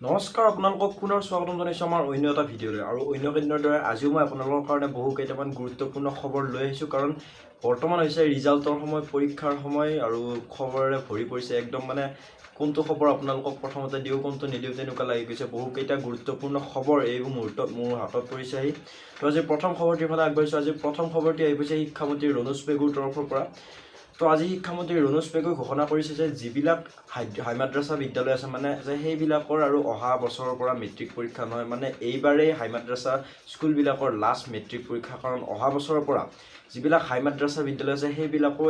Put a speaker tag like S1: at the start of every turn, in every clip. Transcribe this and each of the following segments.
S1: নমস্কাৰ আপোনালোকক পুনৰ স্বাগতম জনাইছোঁ আমাৰ অন্য এটা ভিডিঅ'লৈ আৰু অন্য কেইদিনৰ দৰে আজিও মই আপোনালোকৰ কাৰণে বহু কেইটামান গুৰুত্বপূৰ্ণ খবৰ লৈ আহিছোঁ কাৰণ বৰ্তমান হৈছে ৰিজাল্টৰ সময় পৰীক্ষাৰ সময় আৰু খবৰেৰে ভৰি পৰিছে একদম মানে কোনটো খবৰ আপোনালোকক প্ৰথমতে দিওঁ কোনটো নিদিওঁ তেনেকুৱা লাগি গৈছে বহুকেইটা গুৰুত্বপূৰ্ণ খবৰ এই মুহূৰ্তত মোৰ হাতত পৰিছে আহি তো আজি প্ৰথম খবৰটিৰ ফালে আগবাঢ়িছোঁ আজি প্ৰথম খবৰটি আহি গৈছে শিক্ষামন্ত্ৰী ৰণোজ পেগুৰ তৰফৰ পৰা তো আজি শিক্ষামন্ত্ৰী ৰণোজ পেগুৱে ঘোষণা কৰিছে যে যিবিলাক হাইমাদ্ৰাছা বিদ্যালয় আছে মানে যে সেইবিলাকৰ আৰু অহা বছৰৰ পৰা মেট্ৰিক পৰীক্ষা নহয় মানে এইবাৰেই হাইমাদ্ৰাছা স্কুলবিলাকৰ লাষ্ট মেট্ৰিক পৰীক্ষা কাৰণ অহা বছৰৰ পৰা যিবিলাক হাইমাদ্ৰাছা বিদ্যালয় আছে সেইবিলাকো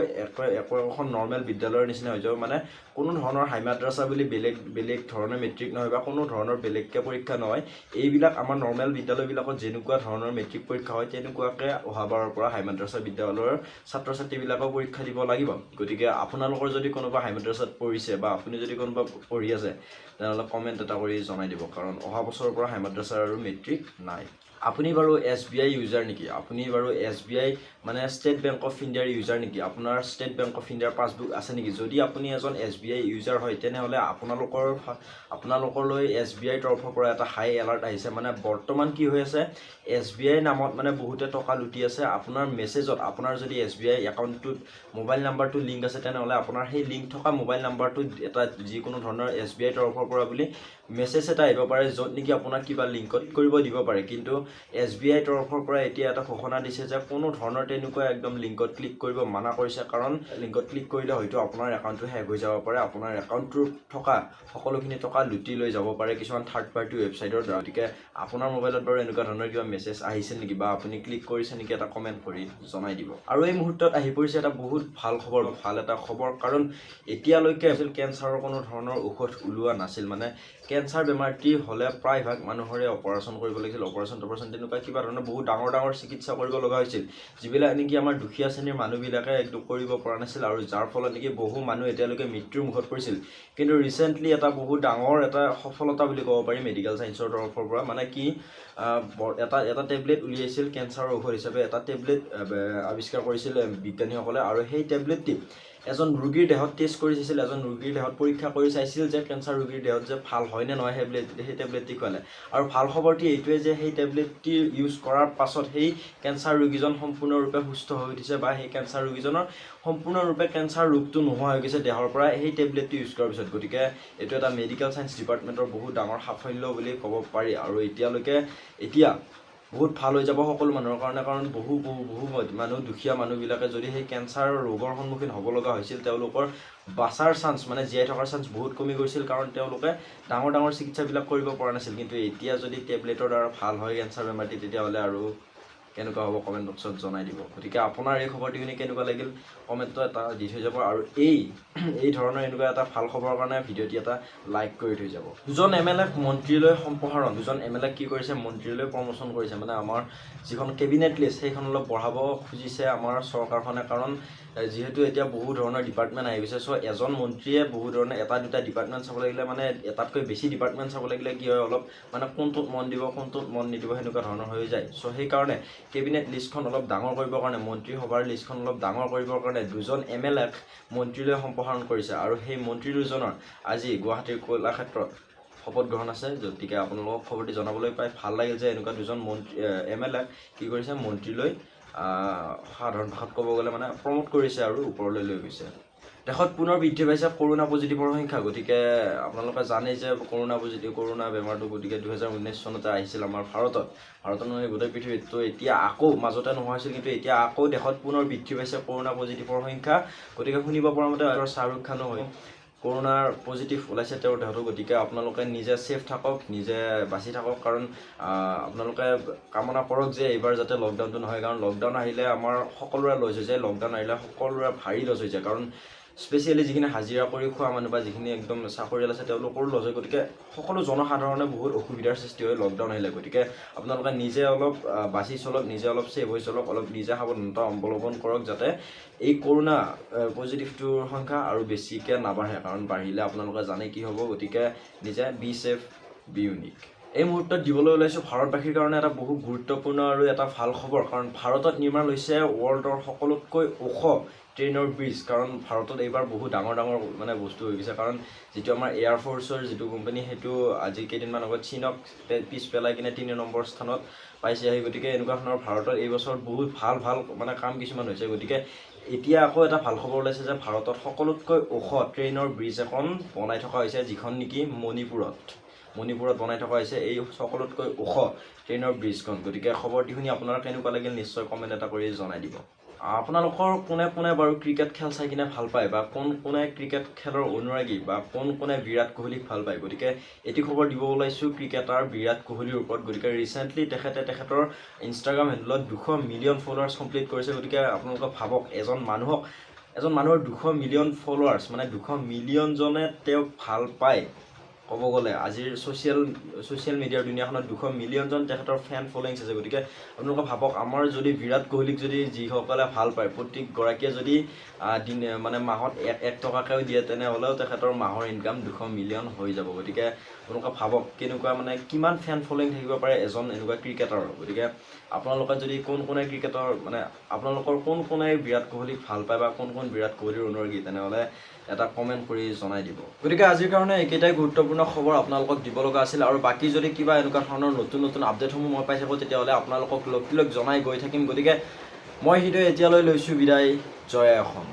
S1: এখন নৰ্মেল বিদ্যালয়ৰ নিচিনা হৈ যাব মানে কোনো ধৰণৰ হাইমাদ্ৰাছা বুলি বেলেগ ধৰণৰ মেট্ৰিক নহয় বা কোনো ধৰণৰ বেলেগকৈ পৰীক্ষা নহয় এইবিলাক আমাৰ নৰ্মেল বিদ্যালয়বিলাকত যেনেকুৱা ধৰণৰ মেট্ৰিক পৰীক্ষা হয় তেনেকুৱাকৈ অহাবাৰৰ পৰা হাইমাদ্ৰাছা বিদ্যালয়ৰ ছাত্ৰ ছাত্ৰীবিলাকেও পৰীক্ষা দিব লাগিব গতিকে আপোনালোকৰ যদি কোনোবা হাইমাদ্ৰাছাত পঢ়িছে বা আপুনি যদি কোনোবা পঢ়ি আছে তেনেহ'লে কমেণ্ট এটা কৰি জনাই দিব কাৰণ অহা বছৰৰ পৰা হাইমাদ্ৰাছাৰ আৰু মেট্ৰিক নাই আপুনি বাৰু SBI ইউজাৰ নেকি আপুনি বাৰু SBI মানে ষ্টেট বেংক অফ ইণ্ডিয়াৰ ইউজাৰ নেকি আপোনাৰ ষ্টেট বেংক অফ ইণ্ডিয়াৰ পাছবুক আছে নেকি যদি আপুনি এজন SBI ইউজাৰ হয় তেনেহ'লে আপোনালোকলৈ SBI তৰফৰ পৰা এটা হাই এলাৰ্ট আহিছে মানে বৰ্তমান কি হৈ আছে SBI নামত মানে বহুতে টকা লুটি আছে আপোনাৰ মেছেজত আপোনাৰ যদি SBI একাউণ্টটোত মোবাইল নাম্বাৰটো লিংক আছে তেনেহ'লে আপোনাৰ সেই লিংক থকা মোবাইল নাম্বাৰটোত এটা যিকোনো ধৰণৰ SBI তৰফৰ পৰা বুলি মেছেজ এটা আহিব পাৰে য'ত নেকি আপোনাক কিবা লিংকত কৰিব দিব পাৰে কিন্তু SBI তৰফৰ পৰা এতিয়া এটা ঘোষণা দিছে যে কোনো ধৰণৰ তেনেকুৱা একদম লিংকত ক্লিক কৰিব মানা কৰিছে কাৰণ লিংকত ক্লিক কৰিলে হয়তো আপোনাৰ একাউণ্টটো হেক হৈ যাব পাৰে আপোনাৰ একাউণ্টটোত থকা সকলোখিনি টকা লুটি লৈ যাব পাৰে কিছুমান থাৰ্ড পাৰ্টি ৱেবছাইটৰ দ্বাৰা গতিকে আপোনাৰ মোবাইলত বাৰু এনেকুৱা ধৰণৰ কিবা মেছেজ আহিছে নেকি বা আপুনি ক্লিক কৰিছে নেকি এটা কমেণ্ট কৰি জনাই দিব আৰু এই মুহূৰ্তত আহি পৰিছে এটা বহুত ভাল খবৰ কাৰণ এতিয়ালৈকে কেঞ্চাৰৰ কোনো ধৰণৰ ঔষধ ওলোৱা নাছিল মানে কেঞ্চাৰ বেমাৰটি হ'লে প্ৰায়ভাগ মানুহৰে অপাৰেশ্যন কৰিব লাগিছিল অপাৰেশ্যন তেনেকুৱা কিবা ধৰণৰ বহুত ডাঙৰ চিকিৎসা কৰিব লগা হৈছিল যিবিলাক নেকি আমাৰ দুখীয়া শ্ৰেণীৰ মানুহবিলাকে একদম কৰিব পৰা নাছিল আৰু যাৰ ফলত নেকি বহু মানুহ এতিয়ালৈকে মৃত্যুৰ মুখত পৰিছিল কিন্তু ৰিচেণ্টলি এটা বহুত ডাঙৰ এটা সফলতা বুলি ক'ব পাৰি মেডিকেল ছায়েন্সৰ তৰফৰ পৰা মানে কি এটা টেবলেট উলিয়াইছিল কেঞ্চাৰৰ ঔষধ হিচাপে এটা টেবলেট আৱিষ্কাৰ কৰিছিল বিজ্ঞানীসকলে আৰু সেই টেবলেটটি এজন ৰোগীৰ দেহত টেষ্ট কৰি চাইছিল এজন ৰোগীৰ দেহত পৰীক্ষা কৰি চাইছিল যে কেঞ্চাৰ ৰোগীৰ দেহত যে ভাল হয় নে নহয় সেই টেবলেটটি খোৱালে আৰু ভাল খবৰটি এইটোৱে যে সেই টেবলেটটি ইউজ কৰাৰ পাছত সেই কেঞ্চাৰ ৰোগীজন সম্পূৰ্ণৰূপে সুস্থ হৈ উঠিছে বা সেই কেঞ্চাৰ ৰোগীজনৰ সম্পূৰ্ণৰূপে কেঞ্চাৰ ৰোগটো নোহোৱা হৈ গৈছে দেহৰ পৰা সেই টেবলেটটি ইউজ কৰাৰ পিছত গতিকে এইটো এটা মেডিকেল ছায়েন্স ডিপাৰ্টমেণ্টৰ বহুত ডাঙৰ সাফল্য বুলি ক'ব পাৰি আৰু এতিয়া বহুত ভাল হৈ যাব সকলো মানুহৰ কাৰণে কাৰণ বহু মানুহ দুখীয়া মানুহবিলাকে যদি সেই কেঞ্চাৰ ৰোগৰ সন্মুখীন হ'ব লগা হৈছিল তেওঁলোকৰ বাচাৰ চান্স মানে জীয়াই থকাৰ চান্স বহুত কমি গৈছিল কাৰণ তেওঁলোকে ডাঙৰ চিকিৎসাবিলাক কৰিব পৰা নাছিল কিন্তু এতিয়া যদি টেবলেটৰ দ্বাৰা ভাল হয় কেঞ্চাৰ বেমাৰটি তেতিয়াহ'লে আৰু কেনেকুৱা হ'ব কমেণ্ট বক্সত জনাই দিব গতিকে আপোনাৰ এই খবৰটি শুনি কেনেকুৱা লাগিল কমেণ্টত এটা দি থৈ যাব আৰু এই ধৰণৰ এনেকুৱা এটা ভাল খবৰৰ কাৰণে ভিডিঅ'টি এটা লাইক কৰি থৈ যাব দুজন MLA মন্ত্ৰীলৈ সম্প্ৰসাৰণ দুজন MLA কি কৰিছে মন্ত্ৰীলৈ প্ৰমোশ্যন কৰিছে মানে আমাৰ যিখন কেবিনেট লিষ্ট সেইখন অলপ বঢ়াব খুজিছে আমাৰ চৰকাৰখনে কাৰণ যিহেতু এতিয়া বহু ধৰণৰ ডিপাৰ্টমেণ্ট আহি গৈছে চ' এজন মন্ত্ৰীয়ে বহু ধৰণৰ এটা দুটা ডিপাৰ্টমেণ্ট চাব লাগিলে মানে এটাতকৈ বেছি ডিপাৰ্টমেণ্ট চাব লাগিলে কি হয় অলপ মানে কোনটোত মন দিব কোনটোত মন নিদিব সেনেকুৱা ধৰণৰ হৈ যায় চ' সেইকাৰণে কেবিনেট লিষ্টখন অলপ ডাঙৰ কৰিবৰ কাৰণে মন্ত্ৰীসভাৰ লিষ্টখন অলপ ডাঙৰ কৰিবৰ কাৰণে দুজন MLA মন্ত্ৰীলৈ সম্প্ৰসাৰণ কৰিছে আৰু সেই মন্ত্ৰী দুজনৰ আজি গুৱাহাটীৰ কলাক্ষেত্ৰত শপত গ্ৰহণ আছে গতিকে আপোনালোকক খবৰটি জনাবলৈ পাই ভাল লাগিল যে এনেকুৱা দুজন MLA কি কৰিছে মন্ত্ৰীলৈ সাধাৰণ ভাষাত ক'ব গ'লে মানে প্ৰমোট কৰিছে আৰু ওপৰলৈ লৈ গৈছে দেশত পুনৰ বৃদ্ধি পাইছে কৰোণা পজিটিভৰ সংখ্যা গতিকে আপোনালোকে জানে যে কৰোণা বেমাৰটো গতিকে 2019 চনতে আহিছিল আমাৰ ভাৰতত নহয় গোটেই পৃথিৱীত তো এতিয়া আকৌ মাজতে নোহোৱা হৈছিল কিন্তু এতিয়া আকৌ দেশত পুনৰ বৃদ্ধি পাইছে কৰোণা পজিটিভৰ সংখ্যা গতিকে শুনিব পৰা মতে শ্বাহৰুখ খানো হয় কৰোণাৰ পজিটিভ ওলাইছে তেওঁৰ দেহতো গতিকে আপোনালোকে নিজে ছেফ থাকক নিজে বাচি থাকক কাৰণ আপোনালোকে কামনা কৰক যে এইবাৰ যাতে লকডাউনটো নহয় কাৰণ লকডাউন আহিলে আমাৰ সকলোৰে লছ হৈ যায় লকডাউন আহিলে সকলোৰে ভাৰী লছ হৈ যায় কাৰণ স্পেচিয়েলি যিখিনি হাজিৰা কৰি খোৱা মানুহ বা যিখিনি একদম চাকৰিয়াল আছে তেওঁলোকৰো লছ হয় গতিকে সকলো জনসাধাৰণে বহুত অসুবিধাৰ সৃষ্টি হয় লকডাউন আহিলে গতিকে আপোনালোকে নিজে অলপ বাচি চলক নিজে অলপ ছেভ হৈ চলক অলপ নিজে সাৱধানতা অৱলম্বন কৰক যাতে এই কৰোণা পজিটিভটোৰ সংখ্যা আৰু বেছিকৈ নাবাঢ়ে কাৰণ বাঢ়িলে আপোনালোকে জানে কি হ'ব গতিকে নিজে বি ছেফ বি ইউনিক এই মুহূৰ্তত দিবলৈ ওলাইছোঁ ভাৰতবাসীৰ কাৰণে এটা বহু গুৰুত্বপূৰ্ণ আৰু এটা ভাল খবৰ, কাৰণ ভাৰতত নিৰ্মাণ হৈছে ৱৰ্ল্ডৰ সকলোতকৈ ওখ ট্ৰেইনৰ ব্ৰিজ। কাৰণ ভাৰতত এইবাৰ বহুত ডাঙৰ ডাঙৰ মানে বস্তু হৈ গৈছে, কাৰণ যিটো আমাৰ এয়াৰফ'ৰ্চৰ যিটো কোম্পানী সেইটো আজি কেইদিনমান আগত চীনক পিছ পেলাই কিনে 3 নম্বৰ স্থানত পাইছে। সেই গতিকে এনেকুৱা ধৰণৰ ভাৰতত এই বছৰ বহুত ভাল ভাল মানে কাম কিছুমান হৈছে। গতিকে এতিয়া আকৌ এটা ভাল খবৰ ওলাইছে যে ভাৰতত সকলোতকৈ ওখ ট্ৰেইনৰ ব্ৰিজ এখন বনাই থকা হৈছে, যিখন নেকি মণিপুৰত বনাই থকা হৈছে এই সকলোতকৈ ওখ ট্ৰেইনৰ ব্ৰিজখন। গতিকে খবৰটি শুনি আপোনাৰ কেনেকুৱা লাগিল নিশ্চয় কমেণ্ট এটা কৰি জনাই দিব। আপোনালোকৰ কোনে কোনে বাৰু ক্ৰিকেট খেল চাই কিনে ভাল পায়, বা কোনে ক্ৰিকেট খেলৰ অনুৰাগী, বা কোনে বিৰাট কোহলীক ভাল পায়। গতিকে এটি খবৰ দিব ওলাইছোঁ ক্ৰিকেটাৰ বিৰাট কোহলীৰ ওপৰত। গতিকে ৰিচেণ্টলি তেখেতৰ ইনষ্টাগ্ৰাম হেণ্ডেলত 200 মিলিয়ন ফলোৱাৰ্ছ কমপ্লিট কৰিছে। গতিকে আপোনালোকে ভাবক, এজন মানুহৰ 200 মিলিয়ন ফলোৱাৰ্ছ, মানে 200 মিলিয়নজনে তেওঁক ভাল পায়। ক'ব গ'লে আজিৰ ছ'চিয়েল মিডিয়াৰ দুনিয়াখনত 200 মিলিয়নজন তেখেতৰ ফেন ফলোয়িংছ আছে। গতিকে আপোনালোকে ভাবক, আমাৰ যদি বিৰাট কোহলীক যদি যিসকলে ভাল পায় প্ৰত্যেকগৰাকীয়ে যদি মানে মাহত 1 টকাকৈও দিয়ে, তেনেহ'লেও তেখেতৰ মাহৰ ইনকাম 200 মিলিয়ন হৈ যাব। গতিকে আপোনালোকে ভাবক কেনেকুৱা মানে কিমান ফেন ফলোয়িং থাকিব পাৰে এজন এনেকুৱা ক্ৰিকেটাৰৰ। গতিকে আপোনালোকে যদি কোনে ক্ৰিকেটৰ মানে আপোনালোকৰ কোনে বিৰাট কোহলীক ভাল পায়, বা কোন বিৰাট কোহলীৰ অনুৰাগী, তেনেহ'লে এটা কমেণ্ট কৰি জনাই দিব। গতিকে আজিৰ কাৰণে এইকেইটাই গুৰুত্বপূৰ্ণ খবৰ আপোনালোকক দিব লগা আছিল। আৰু বাকী যদি কিবা এনেকুৱা ধৰণৰ নতুন আপডেটসমূহ মই পাই থাকোঁ, তেতিয়াহ'লে আপোনালোকক লগ জনাই গৈ থাকিম। গতিকে মই হৃদয় এতিয়ালৈ লৈছোঁ বিদায়। জয় অসম।